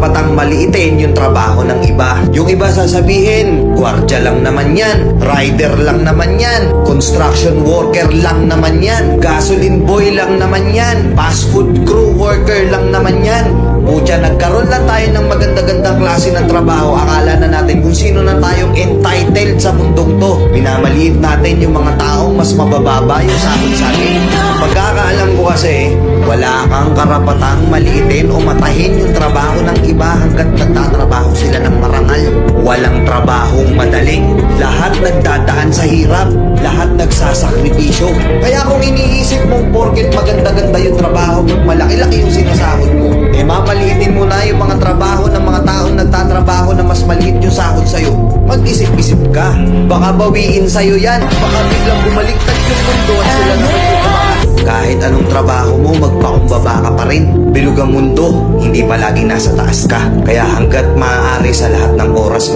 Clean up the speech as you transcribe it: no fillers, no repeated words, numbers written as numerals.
karapatang maliitin yung trabaho ng iba. Yung iba sasabihin, gwardiya lang naman yan, rider lang naman yan, construction worker lang naman yan, gasoline boy lang naman yan, fast food crew worker lang naman yan. Pucha, nagkaroon lang tayo ng maganda-gandang klase ng trabaho. Akala na natin kung sino na tayong entitled sa mundong to. Minamaliit natin yung mga taong mas mabababa yung sahod sa atin. Pagkakaalam ko kasi, wala kang karapatang maliitin o matahin yung trabaho ng iba hanggat nagtatrabaho sila ng marangal. Walang trabahong madaling. Lahat nagdadaan sa hirap. Lahat nagsasakripisyo. Kaya kung iniisip mong porket maganda-ganda yung trabaho mo, malaki-laki yung sinasahod mo, eh mamaliitin mo na yung mga trabaho ng mga taong nagtatrabaho na mas maliit yung sahod sa'yo. Mag-isip-isip ka. Baka bawiin sa'yo yan. Baka biglang bumaliktad yung mundo at sila naman yung trabaho. Kahit anong trabaho mo, magpakumbaba ka pa rin. Bilog ang mundo, hindi palaging nasa taas ka. Kaya hanggat maaari sa lahat ng oras